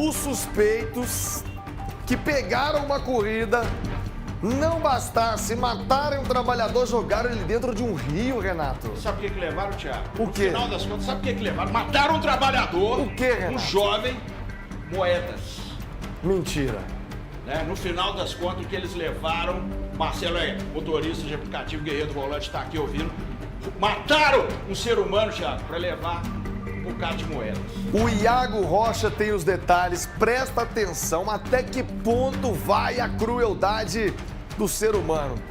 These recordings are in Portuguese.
Os suspeitos que pegaram uma corrida, não bastasse matarem um trabalhador, jogaram ele dentro de um rio, Renato. Sabe o que levaram, Thiago? O quê? No final das contas, sabe o que levaram? Mataram um trabalhador, O quê, Renato? um jovem, moedas. Mentira. Né? No final das contas, o que eles levaram, Marcelo é motorista de aplicativo, Guerreiro do Volante, está aqui ouvindo. Mataram um ser humano, Thiago, para levar um bocado de moedas. O Iago Rocha tem os detalhes, presta atenção até que ponto vai a crueldade do ser humano.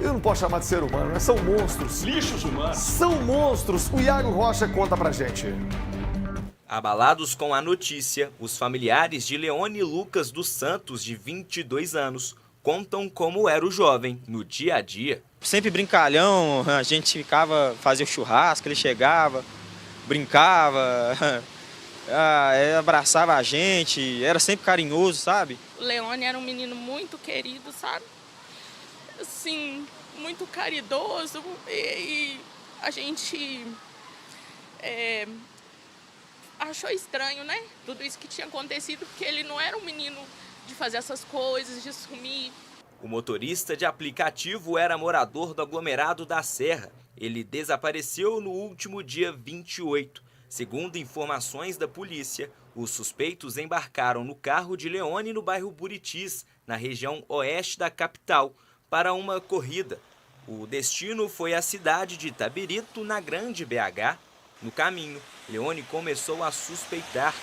Eu não posso chamar de ser humano, né? São monstros. Lixos humanos. São monstros. O Iago Rocha conta pra gente. Abalados com a notícia, os familiares de Leone Lucas dos Santos, de 22 anos, contam como era o jovem no dia a dia. Sempre brincalhão, a gente fazia churrasco, ele chegava, brincava, abraçava a gente, era sempre carinhoso, sabe? O Leone era um menino muito querido, sabe? Assim, muito caridoso e a gente achou estranho, né? Tudo isso que tinha acontecido, porque ele não era um menino de fazer essas coisas, de sumir. O motorista de aplicativo era morador do aglomerado da Serra. Ele desapareceu no último dia 28. Segundo informações da polícia, os suspeitos embarcaram no carro de Leone no bairro Buritis, na região oeste da capital, para uma corrida. O destino foi a cidade de Itabirito, na Grande BH. No caminho, Leone começou a suspeitar.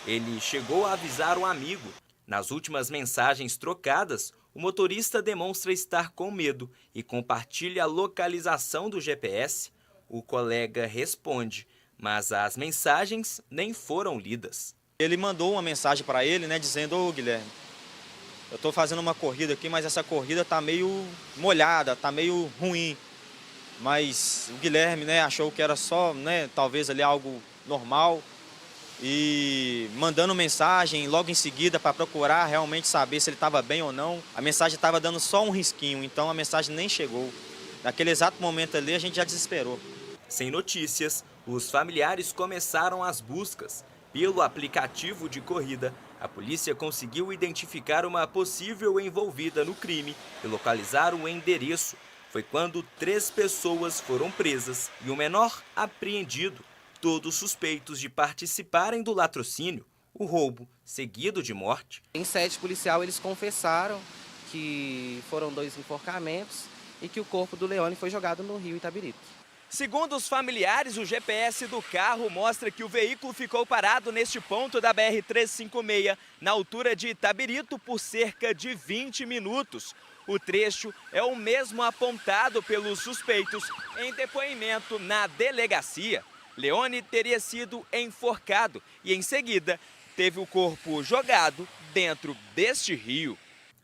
Ele chegou a avisar um amigo. Nas últimas mensagens trocadas, o motorista demonstra estar com medo e compartilha a localização do GPS. O colega responde, mas as mensagens nem foram lidas. Ele mandou uma mensagem para ele, né, dizendo: ô Guilherme, eu estou fazendo uma corrida aqui, mas essa corrida está meio molhada, está meio ruim. Mas o Guilherme, né, achou que era só, né, talvez ali algo normal. E mandando mensagem logo em seguida para procurar realmente saber se ele estava bem ou não. A mensagem estava dando só um risquinho, então a mensagem nem chegou. Naquele exato momento ali a gente já desesperou. Sem notícias, os familiares começaram as buscas. Pelo aplicativo de corrida, a polícia conseguiu identificar uma possível envolvida no crime e localizar o endereço. Foi quando 3 pessoas foram presas e o menor apreendido. Todos suspeitos de participarem do latrocínio, o roubo seguido de morte. Em sede policial, eles confessaram que foram 2 enforcamentos e que o corpo do Leone foi jogado no rio Itabirito. Segundo os familiares, o GPS do carro mostra que o veículo ficou parado neste ponto da BR-356, na altura de Itabirito, por cerca de 20 minutos. O trecho é o mesmo apontado pelos suspeitos em depoimento na delegacia. Leone teria sido enforcado e, em seguida, teve o corpo jogado dentro deste rio.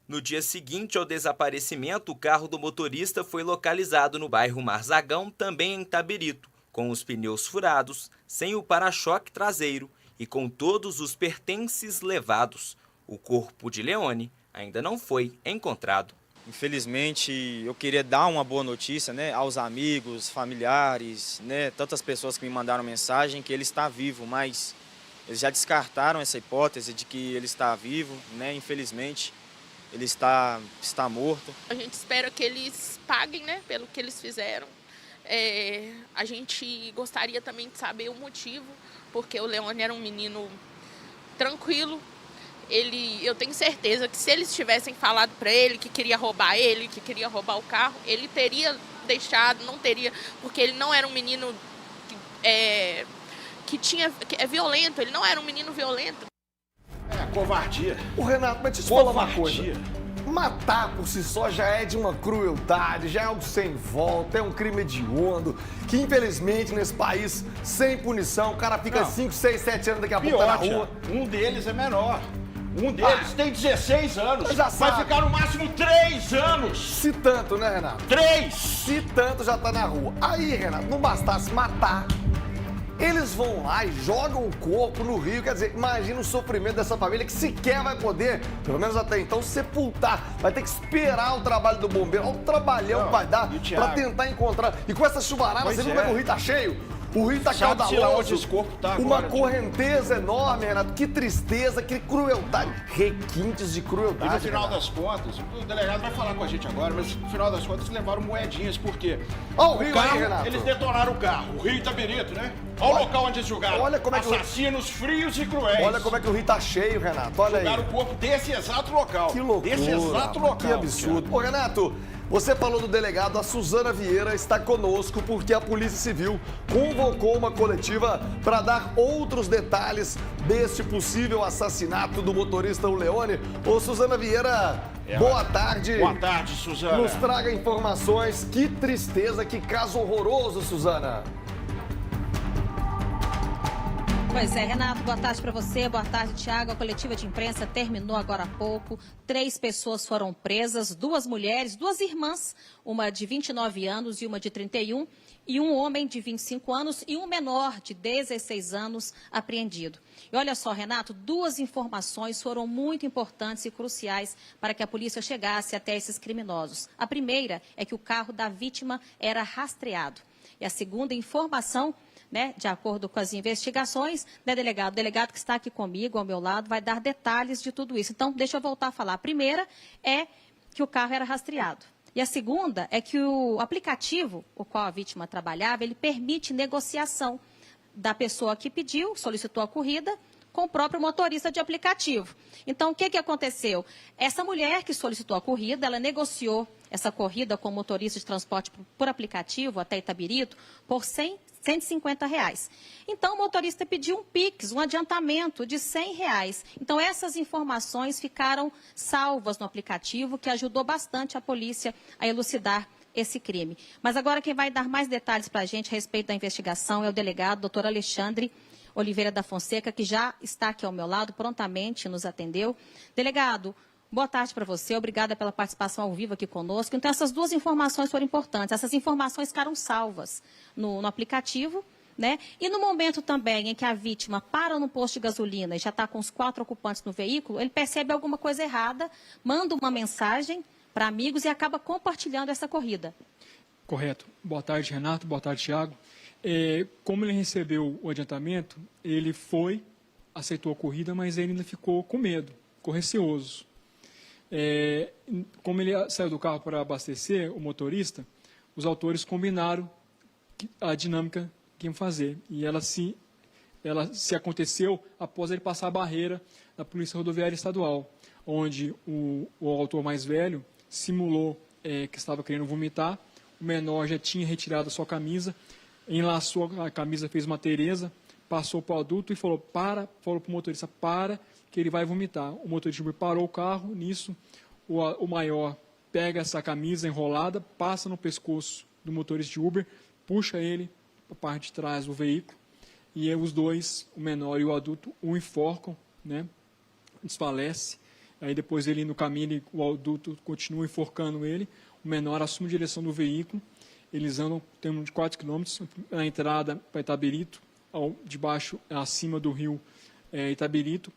No dia seguinte ao desaparecimento, o carro do motorista foi localizado no bairro Marzagão, também em Itabirito, com os pneus furados, sem o para-choque traseiro e com todos os pertences levados. O corpo de Leone ainda não foi encontrado. Infelizmente, eu queria dar uma boa notícia, né, aos amigos, familiares, né, tantas pessoas que me mandaram mensagem que ele está vivo, mas eles já descartaram essa hipótese de que ele está vivo, né, infelizmente, ele está morto. A gente espera que eles paguem, né, pelo que eles fizeram. A gente gostaria também de saber o motivo, porque o Leone era um menino tranquilo. Eu tenho certeza que se eles tivessem falado para ele que queria roubar ele, que queria roubar o carro, ele teria deixado, não teria, porque ele não era um menino que é violento, ele não era um menino violento. Covardia. O Renato, mas deixa eu te falar uma coisa. Matar por si só já é de uma crueldade, já é algo sem volta, é um crime hediondo, que infelizmente nesse país, sem punição, o cara fica 5, 6, 7 anos daqui a pouco tá na rua. Um deles é menor. Um deles tem 16 anos, já vai sabe. ficar no máximo 3 anos. Se tanto, né, Renato? 3! Se tanto já tá na rua. Aí, Renato, não bastasse matar, eles vão lá e jogam o corpo no rio. Quer dizer, imagina o sofrimento dessa família que sequer vai poder, pelo menos até então, sepultar. Vai ter que esperar o trabalho do bombeiro. Olha o trabalhão que vai dar pra tentar encontrar. E com essa chuvarada, você não vê que o rio tá cheio? O rio tá Sabe-se lá onde caudaloso. esse corpo tá Uma agora. correnteza enorme, Renato. Que tristeza, que crueldade. Requintes de E crueldade. no final Renato. das contas, o delegado vai falar com a gente agora, mas no final das contas levaram moedinhas, por quê? Ó o rio aí, carro, Renato. eles detonaram o carro, o Rio Itabirito, né? Olha o local onde eles jogaram. Olha como é que o- assassinos frios e cruéis. Olha como é que o rio tá cheio, Renato. Olha aí. Jogaram o corpo desse exato local. Que loucura. Desse exato local. Que absurdo. Ô, Renato, você falou do delegado, a Suzana Vieira está conosco porque a Polícia Civil convocou uma coletiva para dar outros detalhes deste possível assassinato do motorista Leone. Ô, Suzana Vieira, boa tarde. Boa tarde, Suzana. Nos traga informações. Que tristeza, que caso horroroso, Suzana. Pois é, Renato, boa tarde para você, boa tarde, Tiago. A coletiva de imprensa terminou agora há pouco. 3 pessoas foram presas, 2 mulheres, 2 irmãs, uma de 29 anos e uma de 31, e um homem de 25 anos e um menor de 16 anos apreendido. E olha só, Renato, 2 informações foram muito importantes e cruciais para que a polícia chegasse até esses criminosos. A primeira é que o carro da vítima era rastreado. E a segunda informação, né, de acordo com as investigações, né, delegado? O delegado que está aqui comigo, ao meu lado, vai dar detalhes de tudo isso. Então, deixa eu voltar a falar. A primeira é que o carro era rastreado. E a segunda é que o aplicativo, o qual a vítima trabalhava, ele permite negociação da pessoa que pediu, solicitou a corrida, com o próprio motorista de aplicativo. Então, o que aconteceu? Essa mulher que solicitou a corrida, ela negociou essa corrida com o motorista de transporte por aplicativo até Itabirito por R$150. Então, o motorista pediu um Pix, um adiantamento de R$100. Então, essas informações ficaram salvas no aplicativo, que ajudou bastante a polícia a elucidar esse crime. Mas agora quem vai dar mais detalhes para a gente a respeito da investigação é o delegado, doutor Alexandre Oliveira da Fonseca, que já está aqui ao meu lado, prontamente nos atendeu. Delegado, boa tarde para você, obrigada pela participação ao vivo aqui conosco. Então, essas 2 informações foram importantes. Essas informações ficaram salvas no aplicativo, né? E no momento também em que a vítima para no posto de gasolina e já está com os 4 ocupantes no veículo, ele percebe alguma coisa errada, manda uma mensagem para amigos e acaba compartilhando essa corrida. Correto. Boa tarde, Renato. Boa tarde, Thiago. Como ele recebeu o adiantamento, ele aceitou a corrida, mas ele ainda ficou com medo, ficou receoso. Como ele saiu do carro para abastecer, o motorista, os autores combinaram a dinâmica que iam fazer. E ela se aconteceu após ele passar a barreira da Polícia Rodoviária Estadual, onde o autor mais velho simulou que estava querendo vomitar, o menor já tinha retirado a sua camisa, enlaçou a camisa, fez uma Tereza, passou para o adulto e falou para o motorista, para, que ele vai vomitar. O motorista parou o carro, nisso o maior pega essa camisa enrolada, passa no pescoço do motorista de Uber, puxa ele para a parte de trás do veículo, e os dois, o menor e o adulto, o enforcam, né, desfalece. Aí depois ele no caminho, o adulto continua enforcando ele, o menor assume a direção do veículo, eles andam em termos de 4 km, na entrada para Itabirito, debaixo, acima do rio Itabirito,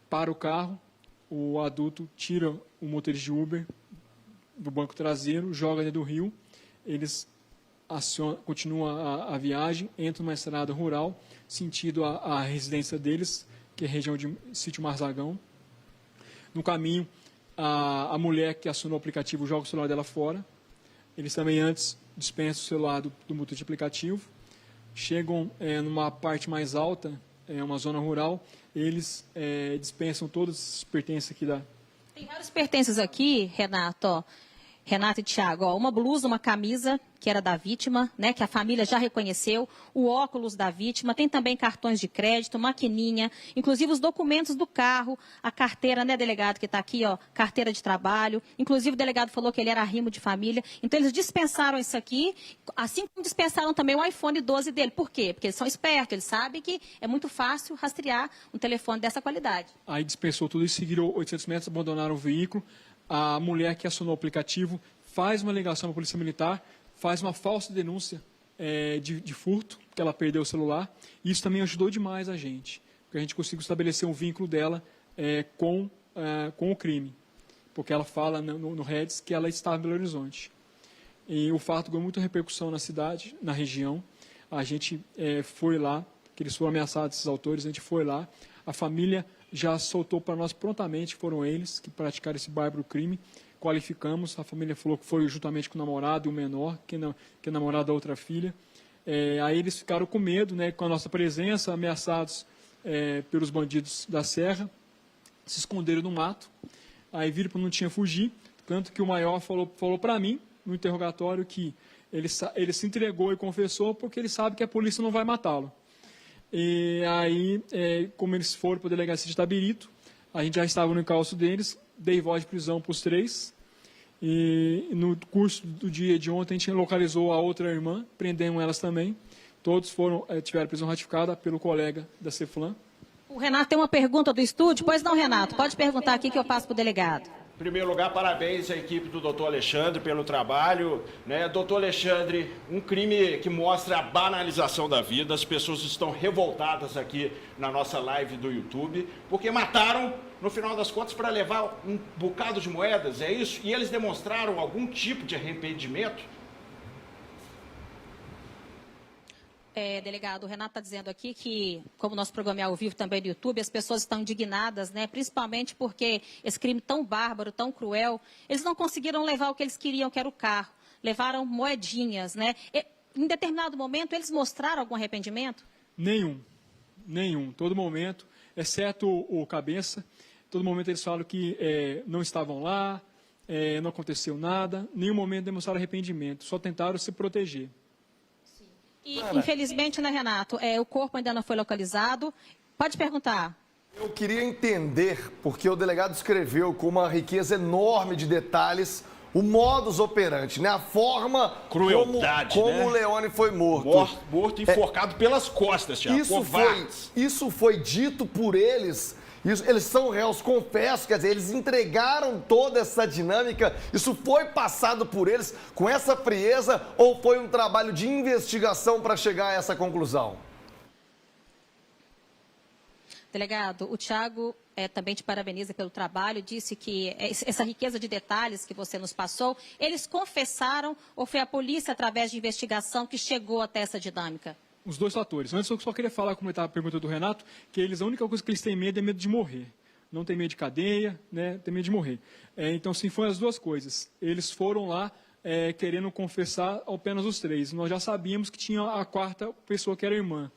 para o carro, o adulto tira o motorista de Uber do banco traseiro, joga dentro do rio, eles continuam a viagem, entram numa estrada rural, sentido a residência deles, que é a região de Sítio Marzagão. No caminho, a mulher que acionou o aplicativo joga o celular dela fora. Eles também antes dispensam o celular do motorista de aplicativo. Chegam numa parte mais alta, uma zona rural, eles dispensam todos os pertences aqui da... Tem vários pertences aqui, Renato, ó. Renato e Thiago, ó, uma blusa, uma camisa, que era da vítima, né, que a família já reconheceu, o óculos da vítima, tem também cartões de crédito, maquininha, inclusive os documentos do carro, a carteira, né, delegado, que está aqui, ó, carteira de trabalho, inclusive o delegado falou que ele era arrimo de família, então eles dispensaram isso aqui, assim como dispensaram também o iPhone 12 dele. Por quê? Porque eles são espertos, eles sabem que é muito fácil rastrear um telefone dessa qualidade. Aí dispensou tudo isso, seguiram 800 metros, abandonaram o veículo. A mulher que acionou o aplicativo faz uma ligação à Polícia Militar, faz uma falsa denúncia de furto, que ela perdeu o celular. E isso também ajudou demais a gente, porque a gente conseguiu estabelecer um vínculo dela com o crime, porque ela fala no Redes que ela está em Belo Horizonte. E o fato ganhou muita repercussão na cidade, na região. a gente foi lá, que eles foram ameaçados, esses autores, a gente foi lá, a família já soltou para nós prontamente, foram eles que praticaram esse bárbaro crime, qualificamos, a família falou que foi juntamente com o namorado e o menor, que é namorado da outra filha. Aí eles ficaram com medo, né, com a nossa presença, ameaçados pelos bandidos da Serra, se esconderam no mato, aí viram para não tinha fugir, tanto que o maior falou para mim, no interrogatório, que ele se entregou e confessou porque ele sabe que a polícia não vai matá-lo. E aí, como eles foram para a delegacia de Itabirito, a gente já estava no encalço deles, dei voz de prisão para os 3, e no curso do dia de ontem a gente localizou a outra irmã, prendemos elas também, todos tiveram prisão ratificada pelo colega da Ceflan. O Renato tem uma pergunta do estúdio? Pois não, Renato, pode perguntar aqui que eu passo para o delegado. Em primeiro lugar, parabéns à equipe do doutor Alexandre pelo trabalho, né? Doutor Alexandre, um crime que mostra a banalização da vida. As pessoas estão revoltadas aqui na nossa live do YouTube, porque mataram, no final das contas, para levar um bocado de moedas, é isso? E eles demonstraram algum tipo de arrependimento? Delegado, o Renato está dizendo aqui que, como nosso programa é ao vivo também no YouTube, as pessoas estão indignadas, né? Principalmente porque esse crime tão bárbaro, tão cruel, eles não conseguiram levar o que eles queriam, que era o carro. Levaram moedinhas, né? Em determinado momento, eles mostraram algum arrependimento? Nenhum. Todo momento, exceto o cabeça, todo momento eles falam que não estavam lá, não aconteceu nada, nenhum momento demonstraram arrependimento, só tentaram se proteger. E, infelizmente, né, Renato, o corpo ainda não foi localizado. Pode perguntar. Eu queria entender, porque o delegado escreveu com uma riqueza enorme de detalhes o modus operandi, né? A forma Crueldade, como né? o Leone foi morto. Morto enforcado pelas costas, Thiago. Isso foi dito por eles. Eles são réus, confesso, quer dizer, eles entregaram toda essa dinâmica, isso foi passado por eles com essa frieza ou foi um trabalho de investigação para chegar a essa conclusão? Delegado, o Thiago também te parabeniza pelo trabalho, disse que essa riqueza de detalhes que você nos passou, eles confessaram ou foi a polícia, através de investigação, que chegou até essa dinâmica? Os dois fatores. Antes, eu só queria falar, comentar a pergunta do Renato, que a única coisa que eles têm medo é medo de morrer. Não tem medo de cadeia, né? Tem medo de morrer. Então, sim, foram as duas coisas. Eles foram lá querendo confessar apenas os 3. Nós já sabíamos que tinha a 4ª pessoa, que era a irmã.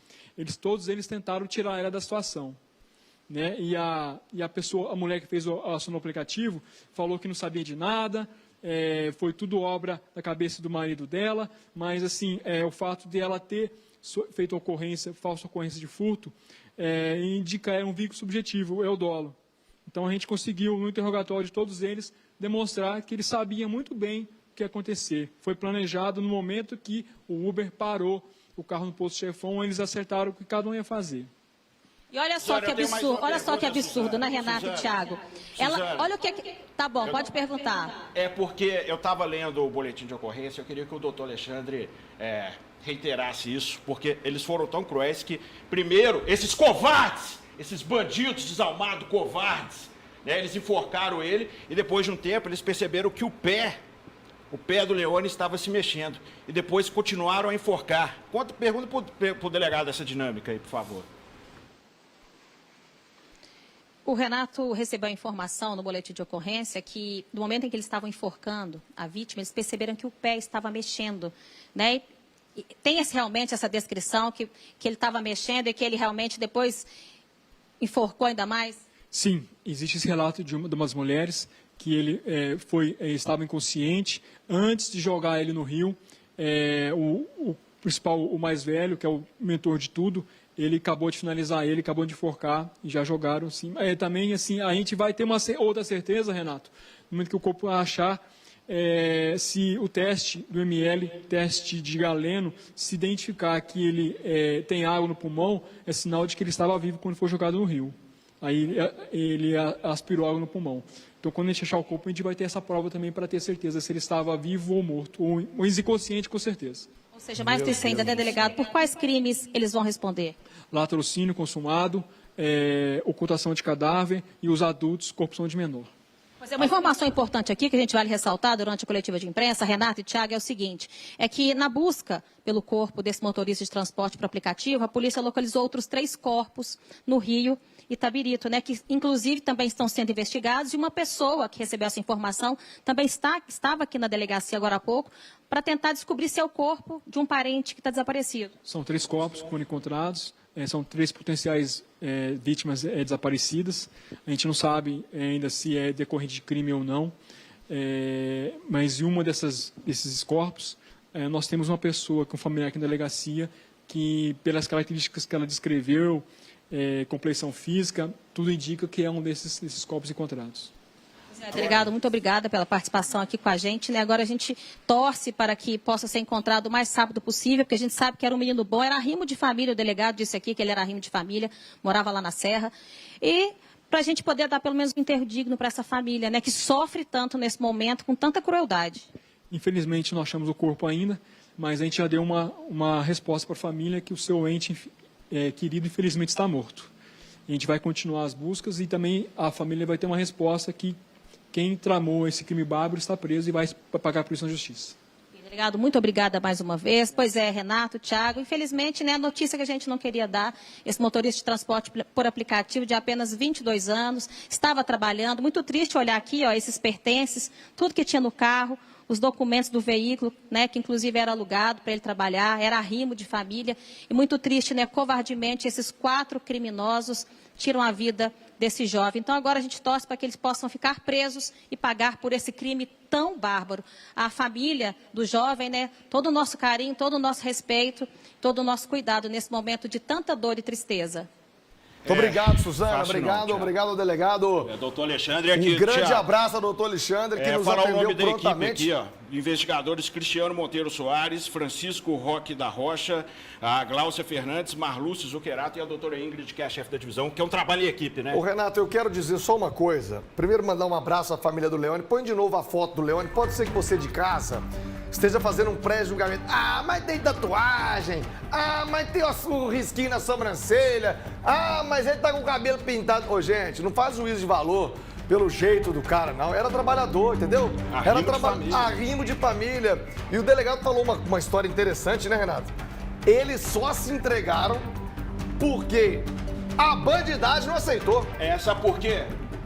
Todos eles tentaram tirar ela da situação. Né? E a mulher que fez o ação no aplicativo, falou que não sabia de nada, foi tudo obra da cabeça do marido dela, mas, assim, o fato de ela ter feito falsa ocorrência de furto, indica um vínculo subjetivo, é o dolo. Então, a gente conseguiu, no interrogatório de todos eles, demonstrar que eles sabiam muito bem o que ia acontecer. Foi planejado no momento que o Uber parou o carro no posto chefão, eles acertaram o que cada um ia fazer. E olha só que absurdo, Suzana, né, Renato e Thiago? Olha o que... Tá bom, pode perguntar. É porque eu estava lendo o boletim de ocorrência, eu queria que o doutor Alexandre reiterasse isso, porque eles foram tão cruéis que, primeiro, esses covardes, esses bandidos desalmados, covardes, né, eles enforcaram ele e depois de um tempo eles perceberam que o pé do Leone estava se mexendo e depois continuaram a enforcar. Pergunta para o delegado essa dinâmica aí, por favor. O Renato recebeu a informação no boletim de ocorrência que, no momento em que eles estavam enforcando a vítima, eles perceberam que o pé estava mexendo, né? E tem realmente essa descrição que ele estava mexendo e que ele realmente depois enforcou ainda mais? Sim, existe esse relato de umas mulheres que ele estava inconsciente antes de jogar ele no rio. O principal, o mais velho, que é o mentor de tudo, ele acabou de finalizar ele, acabou de enforcar e já jogaram, sim. Também, assim, a gente vai ter uma outra certeza, Renato, no momento que o corpo achar se o teste do ML, teste de Galeno, se identificar que ele tem água no pulmão, é sinal de que ele estava vivo quando foi jogado no rio. Aí ele aspirou água no pulmão. Então, quando a gente achar o corpo, a gente vai ter essa prova também para ter certeza se ele estava vivo ou morto, ou inconsciente, com certeza. Ou seja, mais disso ainda, né, delegado? Por quais crimes eles vão responder? Latrocínio consumado, ocultação de cadáver e os adultos, corrupção de menor. Pois Uma informação importante aqui que a gente vale ressaltar durante a coletiva de imprensa, Renato e Thiago, é o seguinte, é que na busca pelo corpo desse motorista de transporte por aplicativo, a polícia localizou outros 3 corpos no Rio Itabirito, né, que inclusive também estão sendo investigados, e uma pessoa que recebeu essa informação também estava aqui na delegacia agora há pouco para tentar descobrir se é o corpo de um parente que está desaparecido. São 3 corpos que foram encontrados, são 3 potenciais vítimas desaparecidas. A gente não sabe ainda se é decorrente de crime ou não, mas em uma desses corpos, nós temos uma pessoa, um familiar aqui na delegacia, que pelas características que ela descreveu, complexão física, tudo indica que é um desses corpos encontrados. Delegado, muito obrigada pela participação aqui com a gente, né? Agora a gente torce para que possa ser encontrado o mais rápido possível, porque a gente sabe que era um menino bom, era arrimo de família, o delegado disse aqui que ele era arrimo de família, morava lá na Serra. E para a gente poder dar pelo menos um enterro digno para essa família, né? Que sofre tanto nesse momento, com tanta crueldade. Infelizmente não achamos o corpo ainda, mas a gente já deu uma resposta para a família que o seu ente querido infelizmente está morto. A gente vai continuar as buscas e também a família vai ter uma resposta que quem tramou esse crime bárbaro está preso e vai pagar por isso na justiça. Delegado, muito obrigada mais uma vez. Pois é, Renato, Thiago, infelizmente, né, a notícia que a gente não queria dar, esse motorista de transporte por aplicativo de apenas 22 anos, estava trabalhando, muito triste olhar aqui, ó, esses pertences, tudo que tinha no carro, os documentos do veículo, né, que inclusive era alugado para ele trabalhar, era arrimo de família, e muito triste, né, covardemente, esses 4 criminosos tiram a vida desse jovem. Então agora a gente torce para que eles possam ficar presos e pagar por esse crime tão bárbaro. A família do jovem, né, todo o nosso carinho, todo o nosso respeito, todo o nosso cuidado nesse momento de tanta dor e tristeza. Muito obrigado, Suzana. Obrigado, delegado. Doutor Alexandre aqui. Um grande abraço ao doutor Alexandre, que nos falar atendeu o nome prontamente. da equipe aqui, ó. Investigadores Cristiano Monteiro Soares, Francisco Roque da Rocha, a Gláucia Fernandes, Marlúcio Zuccherato e a doutora Ingrid, que é a chefe da divisão, que é um trabalho em equipe, né? Ô, Renato, eu quero dizer só uma coisa. Primeiro, mandar um abraço à família do Leone. Põe de novo a foto do Leone. Pode ser que você de casa esteja fazendo um pré-julgamento. Ah, mas tem tatuagem. Ah, mas tem um risquinho na sobrancelha. Ah, mas ele tá com o cabelo pintado. Ô, gente, não faz juízo de valor pelo jeito do cara, não. Era trabalhador, entendeu? Arrimo de família. E o delegado falou uma história interessante, né, Renato? Eles só se entregaram porque a bandidagem não aceitou. Sabe por quê?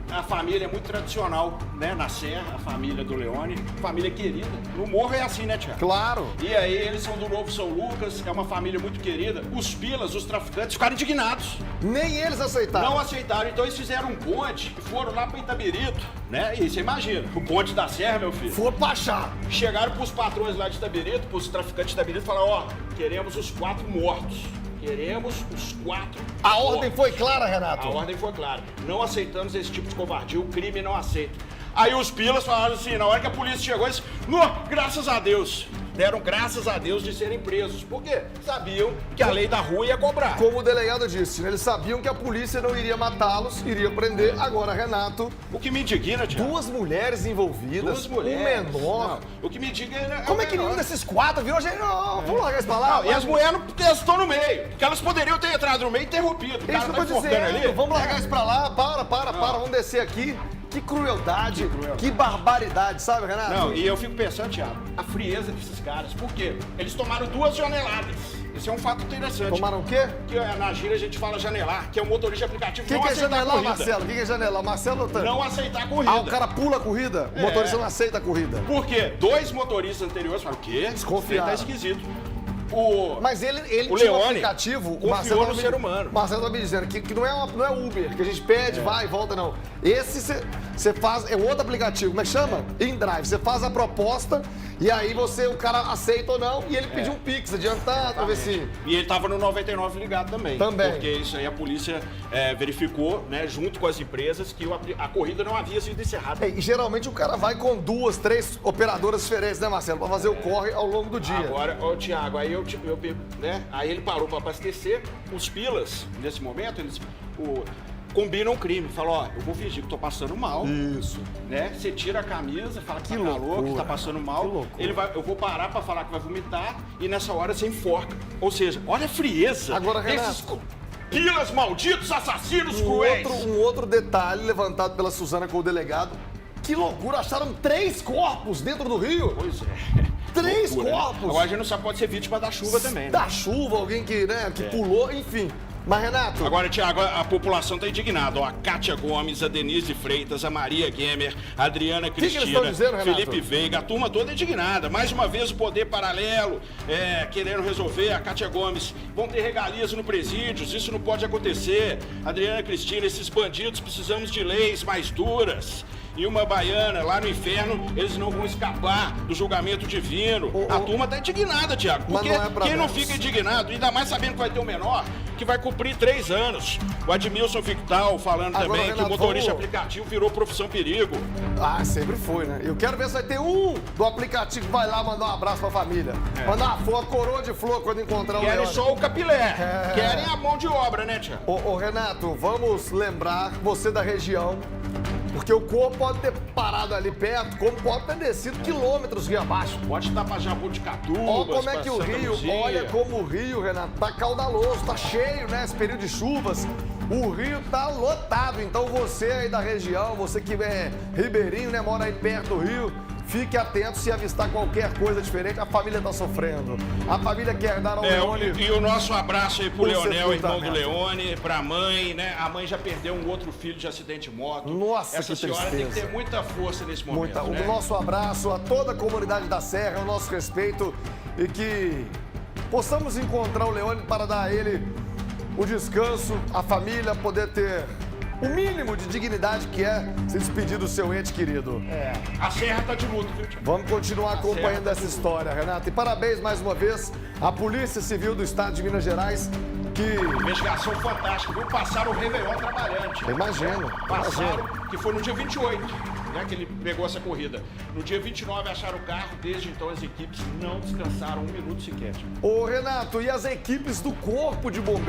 A família é muito tradicional, né? Na Serra, a família do Leone, família querida. No morro é assim, né, Tiago? Claro. E aí, eles são do Novo São Lucas, é uma família muito querida. Os pilas, os traficantes, ficaram indignados. Nem eles aceitaram. Não aceitaram, então eles fizeram um bonde e foram lá para Itabirito, né? E você imagina, o bonde da Serra, meu filho. Foi pra achar. Chegaram pros patrões lá de Itabirito, pros traficantes de Itabirito, e falaram, ó, queremos os 4 mortos. Queremos os 4. A ordem foi clara, Renato? A ordem foi clara. Não aceitamos esse tipo de covardia, o crime não aceita. Aí os pilas falaram assim, na hora que a polícia chegou, eles, graças a Deus, deram graças a Deus de serem presos. Por quê? Sabiam que a lei da rua ia cobrar. Como o delegado disse, né? Eles sabiam que a polícia não iria matá-los, iria prender. Agora, Renato... O que me indigna, Tiago... 2 mulheres envolvidas, 2 mulheres. Um menor... Não, o que me indigna... Como é que nenhum desses 4 virou gente? Não, vamos largar isso pra lá. E as mulheres estão no meio, porque elas poderiam ter entrado no meio e interrompido. O cara isso tá que eu tô dizendo, ali. vamos largar isso pra lá. Para, vamos descer aqui. Que crueldade, que barbaridade, sabe, Renato? Não, e eu fico pensando, Thiago, a frieza desses caras. Por quê? Eles tomaram 2 janeladas. Esse é um fato interessante. Tomaram o quê? Que na gíria a gente fala janelar, que é um motorista de aplicativo. O que é janelar, Marcelo? O que é janelar? Marcelo tá... Não aceitar a corrida. Ah, o cara pula a corrida? O motorista não aceita a corrida. Por quê? 2 motoristas anteriores falaram, o quê? Desconfiado. Tá esquisito. Mas ele o tinha um Leone aplicativo, o confiou Marcelo no ser humano. Marcelo tá me dizendo que não é Uber, que a gente pede, vai e volta, não. Esse você faz, é um outro aplicativo, como é que chama? InDrive. Você faz a proposta e aí o cara aceita ou não, e ele pediu um Pix adiantado pra ver se... E ele tava no 99 ligado também. Porque isso aí a polícia verificou, né, junto com as empresas, que a corrida não havia sido encerrada. E geralmente o cara vai com 2, 3 operadoras diferentes, né, Marcelo? Pra fazer o corre ao longo do dia. Agora, ô Thiago, aí né? Aí ele parou para abastecer. Os pilas, nesse momento, eles combinam o crime. Falam, ó, eu vou fingir que tô passando mal. Isso. Né? Você tira a camisa, fala que tá calor, que tá passando mal. Eu vou parar para falar que vai vomitar e nessa hora você enforca. Ou seja, olha a frieza. Agora, Renato, desses pilas malditos, assassinos cruéis. Um outro detalhe levantado pela Suzana com o delegado, que loucura, acharam 3 corpos dentro do rio. Pois é. 3 Loucura, né? corpos. Agora a gente não só pode ser vítima da chuva também, né? Da chuva, alguém que, né, que pulou, enfim. Mas, Renato... Agora, Tiago, a população está indignada. Ó, a Kátia Gomes, a Denise Freitas, a Maria Gamer, a Adriana que eles Cristina, estão dizendo, Renato? Felipe Veiga, a turma toda indignada. Mais uma vez o poder paralelo querendo resolver. A Kátia Gomes, vão ter regalias no presídios, isso não pode acontecer. Adriana Cristina, esses bandidos, precisamos de leis mais duras. E uma baiana lá no inferno, eles não vão escapar do julgamento divino. A turma tá indignada, Tiago. Porque não é pra quem não menos. fica indignado, ainda mais sabendo que vai ter um menor, que vai cumprir 3 anos. O Admilson Victal falando Agora, também que Renato, o motorista vamos- aplicativo virou profissão perigo. Ah, sempre foi, né? Eu quero ver se vai ter um do aplicativo que vai lá mandar um abraço pra família. Mandar uma foto, coroa de flor quando encontrar o Querem Leone. só o capilé. Querem a mão de obra, né, Tiago? Ô, Renato, vamos lembrar você da região, porque o corpo pode ter parado ali perto, como pode ter descido quilômetros rio abaixo. Pode estar pra Jabuticatuba, Olha como é que o pra Santa rio, Luzia. olha como o rio, Renato, tá caudaloso, tá cheio, né? Esse período de chuvas. O rio tá lotado, então você aí da região, você que é ribeirinho, né, mora aí perto do rio, fique atento se avistar qualquer coisa diferente, a família tá sofrendo. A família quer dar ao Leone... E o nosso abraço aí pro o Leonel, irmão do sepultamento. Leone, pra mãe, né? A mãe já perdeu um outro filho de acidente de moto. Nossa, Essa que senhora tem que tristeza. ter muita força nesse momento, né? O nosso abraço a toda a comunidade da Serra, o nosso respeito e que possamos encontrar o Leone para dar a ele o descanso, a família poder ter o mínimo de dignidade que é se despedir do seu ente querido. A Serra tá de luto, viu, Tiago? Vamos continuar acompanhando essa história, Renato. E parabéns mais uma vez à Polícia Civil do Estado de Minas Gerais, que... Investigação fantástica, viu? Passaram o Réveillon trabalhando. Tiago. Imagino. Passaram, que foi no dia 28, né, que ele pegou essa corrida. No dia 29 acharam o carro, desde então as equipes não descansaram um minuto sequer. Tiago. Ô, Renato, e as equipes do Corpo de Bombeiros?